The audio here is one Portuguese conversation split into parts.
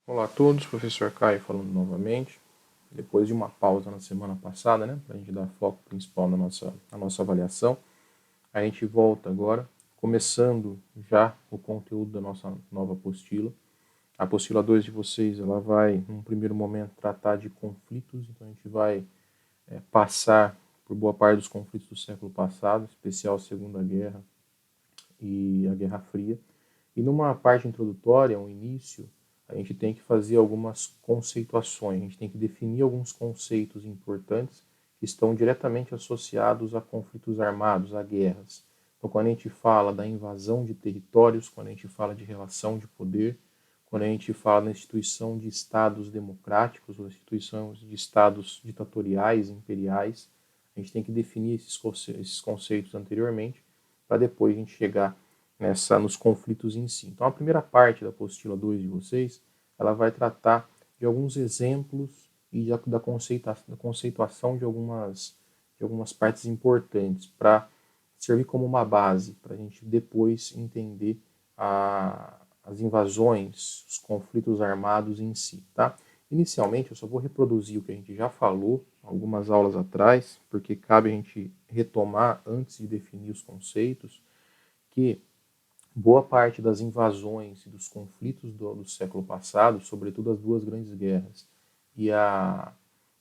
Olá a todos, professor Caio falando novamente. Depois de uma pausa na semana passada, né, para a gente dar foco principal na nossa avaliação, a gente volta agora, começando já o conteúdo da nossa nova apostila. A apostila 2 de vocês, ela vai, num primeiro momento, tratar de conflitos, então a gente vai passar por boa parte dos conflitos do século passado, em especial a Segunda Guerra e a Guerra Fria. E numa parte introdutória, um início, a gente tem que fazer algumas conceituações, a gente tem que definir alguns conceitos importantes que estão diretamente associados a conflitos armados, a guerras. Então, quando a gente fala da invasão de territórios, quando a gente fala de relação de poder, quando a gente fala na instituição de estados democráticos, ou instituições de estados ditatoriais, imperiais, a gente tem que definir esses conceitos anteriormente, para depois a gente chegar nos conflitos em si. Então, a primeira parte da apostila 2 de vocês, ela vai tratar de alguns exemplos e da conceituação de algumas partes importantes para servir como uma base para a gente depois entender as invasões, os conflitos armados em si, tá? Inicialmente, eu só vou reproduzir o que a gente já falou algumas aulas atrás, porque cabe a gente retomar antes de definir os conceitos, que boa parte das invasões e dos conflitos do século passado, sobretudo as duas grandes guerras e a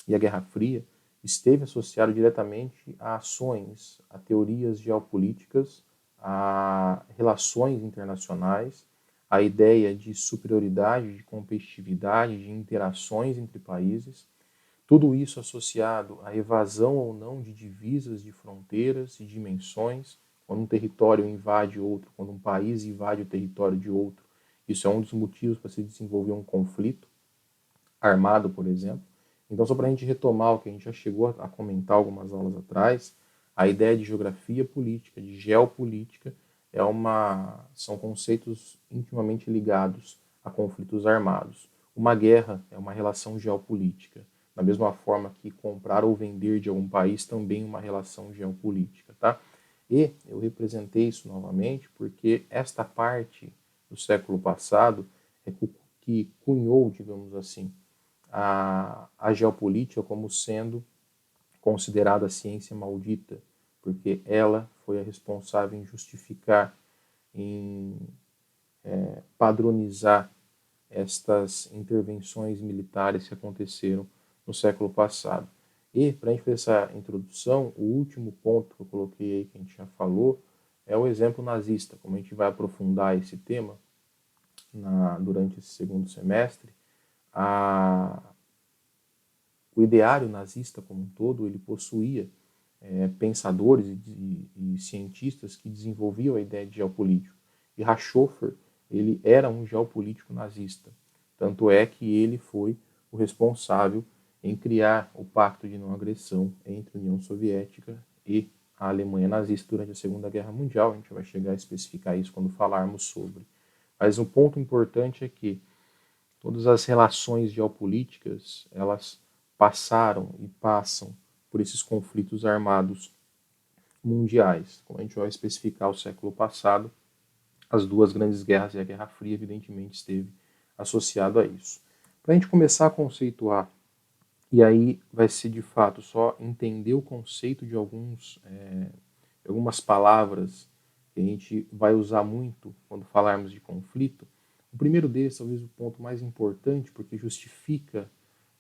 Guerra Fria, esteve associado diretamente a ações, a teorias geopolíticas, a relações internacionais, a ideia de superioridade, de competitividade, de interações entre países, tudo isso associado à evasão ou não de divisas, de fronteiras e dimensões, quando um território invade outro, quando um país invade o território de outro. Isso é um dos motivos para se desenvolver um conflito armado, por exemplo. Então, só para a gente retomar o que a gente já chegou a comentar algumas aulas atrás, a ideia de geografia política, de geopolítica, são conceitos intimamente ligados a conflitos armados. Uma guerra é uma relação geopolítica, da mesma forma que comprar ou vender de algum país também é uma relação geopolítica, tá? E eu representei isso novamente porque esta parte do século passado é que cunhou, digamos assim, a geopolítica como sendo considerada a ciência maldita, porque ela foi a responsável em justificar, em padronizar estas intervenções militares que aconteceram no século passado. E, para a gente fazer essa introdução, o último ponto que eu coloquei aí, que a gente já falou, é o exemplo nazista. Como a gente vai aprofundar esse tema durante esse segundo semestre, o ideário nazista como um todo, ele possuía pensadores e cientistas que desenvolviam a ideia de geopolítico. E Rashofer, ele era um geopolítico nazista. Tanto é que ele foi o responsável em criar o Pacto de Não Agressão entre a União Soviética e a Alemanha nazista durante a Segunda Guerra Mundial. A gente vai chegar a especificar isso quando falarmos sobre. Mas um ponto importante é que todas as relações geopolíticas, elas passaram e passam por esses conflitos armados mundiais. Como a gente vai especificar o século passado, as duas grandes guerras e a Guerra Fria, evidentemente, esteve associado a isso. Para a gente começar a conceituar, e aí vai ser de fato só entender o conceito de algumas palavras que a gente vai usar muito quando falarmos de conflito. O primeiro deles, talvez o ponto mais importante, porque justifica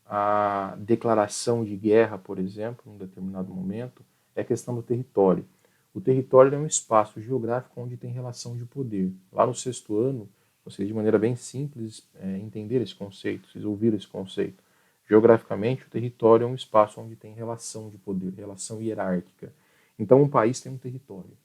a declaração de guerra, por exemplo, em um determinado momento, é a questão do território. O território é um espaço geográfico onde tem relação de poder. Lá no sexto ano, vocês de maneira bem simples entenderam esse conceito, vocês ouviram esse conceito. Geograficamente, o território é um espaço onde tem relação de poder, relação hierárquica. Então, um país tem um território.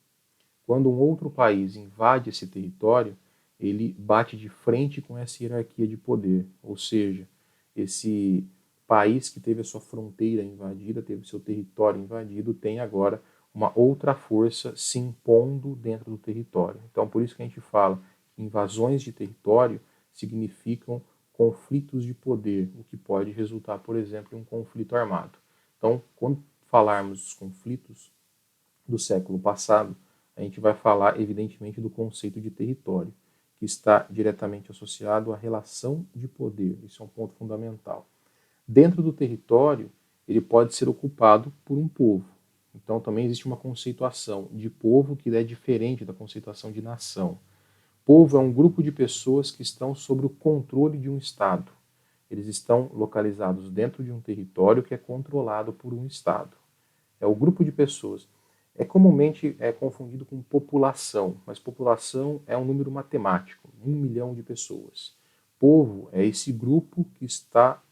Quando um outro país invade esse território, ele bate de frente com essa hierarquia de poder, ou seja, esse país que teve a sua fronteira invadida, teve o seu território invadido, tem agora uma outra força se impondo dentro do território. Então, por isso que a gente fala que invasões de território significam conflitos de poder, o que pode resultar, por exemplo, em um conflito armado. Então, quando falarmos dos conflitos do século passado, a gente vai falar, evidentemente, do conceito de território, que está diretamente associado à relação de poder. Isso é um ponto fundamental. Dentro do território, ele pode ser ocupado por um povo. Então, também existe uma conceituação de povo que é diferente da conceituação de nação. Povo é um grupo de pessoas que estão sob o controle de um Estado. Eles estão localizados dentro de um território que é controlado por um Estado. É o grupo de pessoas. Comumente confundido com população, mas população é um número matemático, 1 milhão de pessoas. Povo é esse grupo que está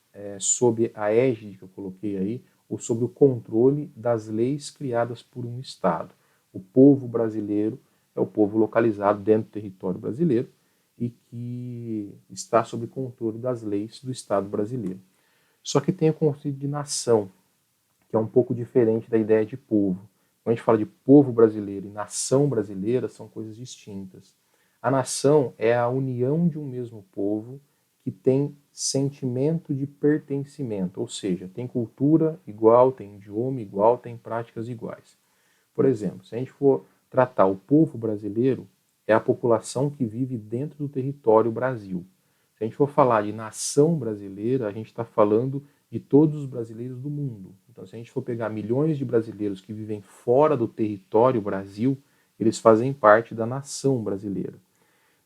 sob a égide que eu coloquei aí, ou sob o controle das leis criadas por um Estado. O povo brasileiro é o povo localizado dentro do território brasileiro e que está sob controle das leis do Estado brasileiro. Só que tem o conceito de nação, que é um pouco diferente da ideia de povo. Quando a gente fala de povo brasileiro e nação brasileira, são coisas distintas. A nação é a união de um mesmo povo que tem sentimento de pertencimento, ou seja, tem cultura igual, tem idioma igual, tem práticas iguais. Por exemplo, se a gente for tratar o povo brasileiro, é a população que vive dentro do território Brasil. Se a gente for falar de nação brasileira, a gente está falando de todos os brasileiros do mundo. Então, se a gente for pegar milhões de brasileiros que vivem fora do território Brasil, eles fazem parte da nação brasileira.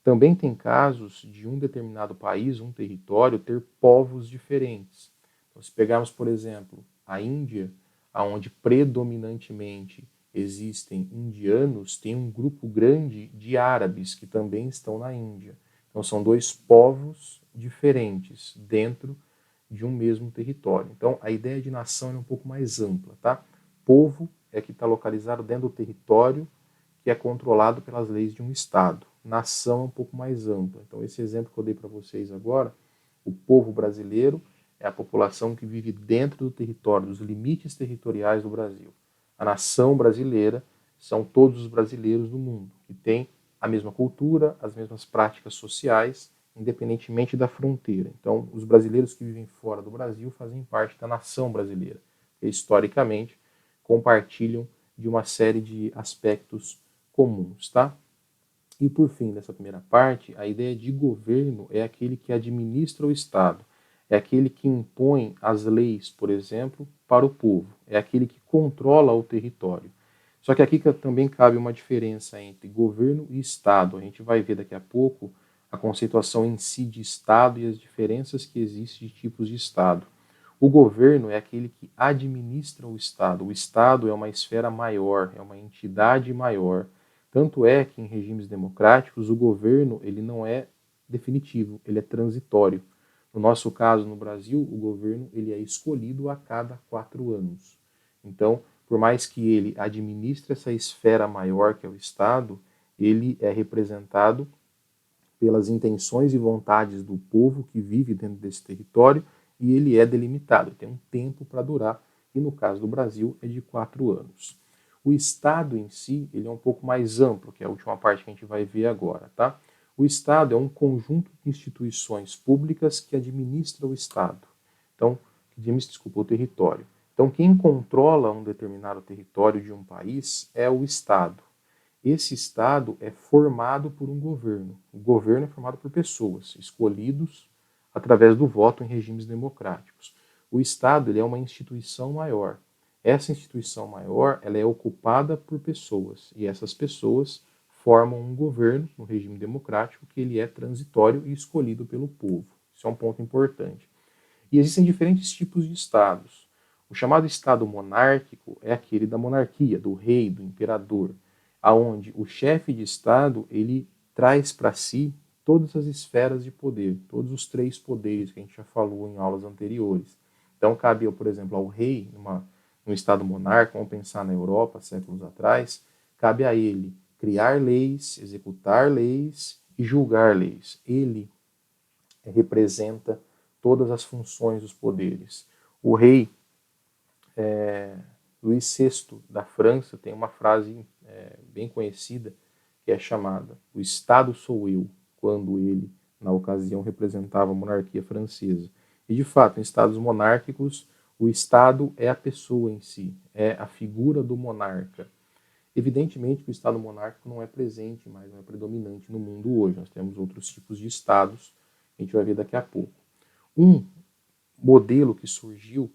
Também tem casos de um determinado país, um território, ter povos diferentes. Então, se pegarmos, por exemplo, a Índia, onde predominantemente existem indianos, tem um grupo grande de árabes que também estão na Índia. Então, são dois povos diferentes dentro de um mesmo território. Então, a ideia de nação é um pouco mais ampla, tá? Povo é que está localizado dentro do território que é controlado pelas leis de um Estado. Nação é um pouco mais ampla. Então, esse exemplo que eu dei para vocês agora, o povo brasileiro é a população que vive dentro do território, dos limites territoriais do Brasil. A nação brasileira são todos os brasileiros do mundo, que têm a mesma cultura, as mesmas práticas sociais, independentemente da fronteira. Então, os brasileiros que vivem fora do Brasil fazem parte da nação brasileira, que historicamente compartilham de uma série de aspectos comuns, tá? E por fim, dessa primeira parte, a ideia de governo é aquele que administra o Estado, é aquele que impõe as leis, por exemplo, para o povo, é aquele que controla o território. Só que aqui também cabe uma diferença entre governo e Estado. A gente vai ver daqui a pouco a conceituação em si de Estado e as diferenças que existem de tipos de Estado. O governo é aquele que administra o Estado. O Estado é uma esfera maior, é uma entidade maior. Tanto é que em regimes democráticos o governo ele não é definitivo, ele é transitório. No nosso caso, no Brasil, o governo ele é escolhido a cada 4 anos. Então, por mais que ele administre essa esfera maior que é o Estado, ele é representado pelas intenções e vontades do povo que vive dentro desse território e ele é delimitado, tem um tempo para durar, e no caso do Brasil é de 4 anos. O Estado em si, ele é um pouco mais amplo, que é a última parte que a gente vai ver agora, tá? O Estado é um conjunto de instituições públicas que administra o Estado. Então, desculpa, o território. Então, quem controla um determinado território de um país é o Estado. Esse Estado é formado por um governo. O governo é formado por pessoas, escolhidos através do voto em regimes democráticos. O Estado ele é uma instituição maior. Essa instituição maior ela é ocupada por pessoas, e essas pessoas formam um governo no regime democrático que ele é transitório e escolhido pelo povo. Isso é um ponto importante. E existem diferentes tipos de estados. O chamado estado monárquico é aquele da monarquia, do rei, do imperador, aonde o chefe de estado ele traz para si todas as esferas de poder, todos os 3 poderes que a gente já falou em aulas anteriores. Então cabe, por exemplo, ao rei, num estado monárquico, vamos pensar na Europa, séculos atrás, cabe a ele criar leis, executar leis e julgar leis. Ele representa todas as funções dos poderes. O rei Luís VI da França tem uma frase bem conhecida que é chamada "O Estado sou eu", quando ele, na ocasião, representava a monarquia francesa. E, de fato, em estados monárquicos, o Estado é a pessoa em si, é a figura do monarca. Evidentemente que o Estado monárquico não é presente mais, não é predominante no mundo hoje. Nós temos outros tipos de Estados, que a gente vai ver daqui a pouco. Um modelo que surgiu,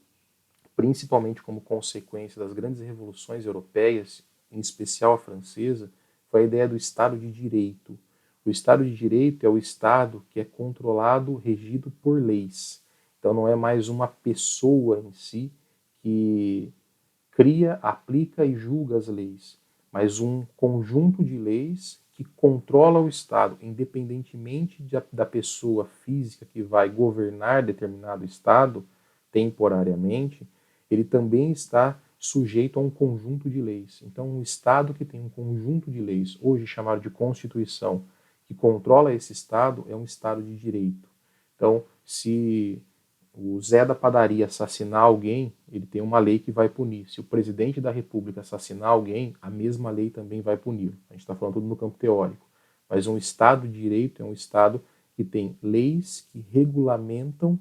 principalmente como consequência das grandes revoluções europeias, em especial a francesa, foi a ideia do Estado de Direito. O Estado de Direito é o Estado que é controlado, regido por leis. Então não é mais uma pessoa em si que cria, aplica e julga as leis, mas um conjunto de leis que controla o Estado, independentemente da pessoa física que vai governar determinado Estado temporariamente, ele também está sujeito a um conjunto de leis. Então, um Estado que tem um conjunto de leis, hoje chamado de Constituição, que controla esse Estado, é um Estado de direito. Então, se o Zé da padaria assassinar alguém, ele tem uma lei que vai punir. Se o presidente da República assassinar alguém, a mesma lei também vai punir. A gente está falando tudo no campo teórico. Mas um Estado de direito é um Estado que tem leis que regulamentam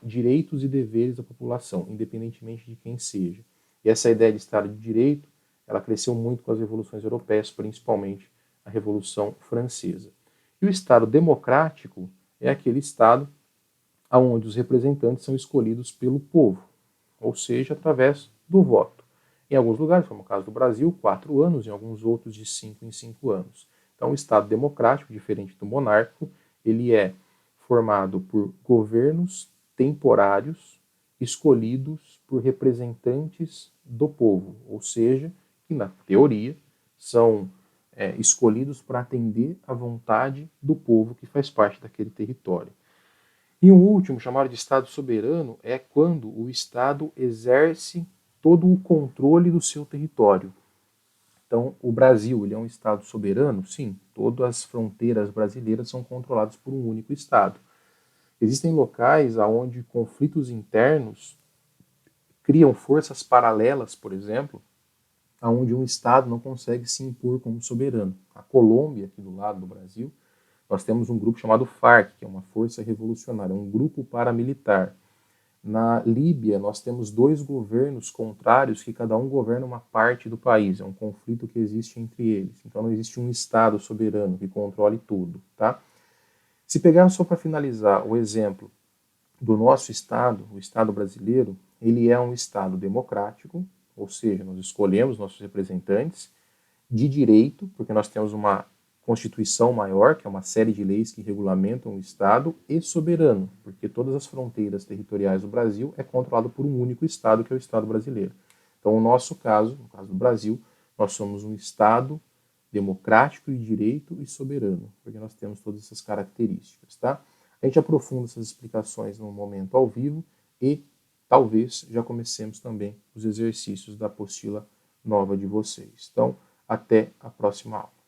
direitos e deveres da população, independentemente de quem seja. E essa ideia de Estado de Direito, ela cresceu muito com as revoluções europeias, principalmente a Revolução Francesa. E o Estado democrático é aquele Estado onde os representantes são escolhidos pelo povo, ou seja, através do voto. Em alguns lugares, como o caso do Brasil, 4 anos, em alguns outros de 5 em 5 anos. Então, o Estado democrático, diferente do monárquico, ele é formado por governos temporários escolhidos por representantes do povo, ou seja, que na teoria são escolhidos para atender à vontade do povo que faz parte daquele território. E um último, chamado de Estado soberano, é quando o Estado exerce todo o controle do seu território. Então, o Brasil, ele é um Estado soberano? Sim, todas as fronteiras brasileiras são controladas por um único Estado. Existem locais onde conflitos internos criam forças paralelas, por exemplo, onde um Estado não consegue se impor como soberano. A Colômbia, aqui do lado do Brasil, nós temos um grupo chamado FARC, que é uma força revolucionária, um grupo paramilitar. Na Líbia, nós temos 2 governos contrários que cada um governa uma parte do país. É um conflito que existe entre eles. Então não existe um Estado soberano que controle tudo. Tá? Se pegar só para finalizar o exemplo do nosso Estado, o Estado brasileiro, ele é um Estado democrático, ou seja, nós escolhemos nossos representantes, de direito, porque nós temos uma Constituição maior, que é uma série de leis que regulamentam o Estado, e soberano, porque todas as fronteiras territoriais do Brasil é controlado por um único Estado, que é o Estado brasileiro. Então, no nosso caso, no caso do Brasil, nós somos um Estado democrático e direito e soberano, porque nós temos todas essas características, tá? A gente aprofunda essas explicações no momento ao vivo e talvez já comecemos também os exercícios da apostila nova de vocês. Então, até a próxima aula.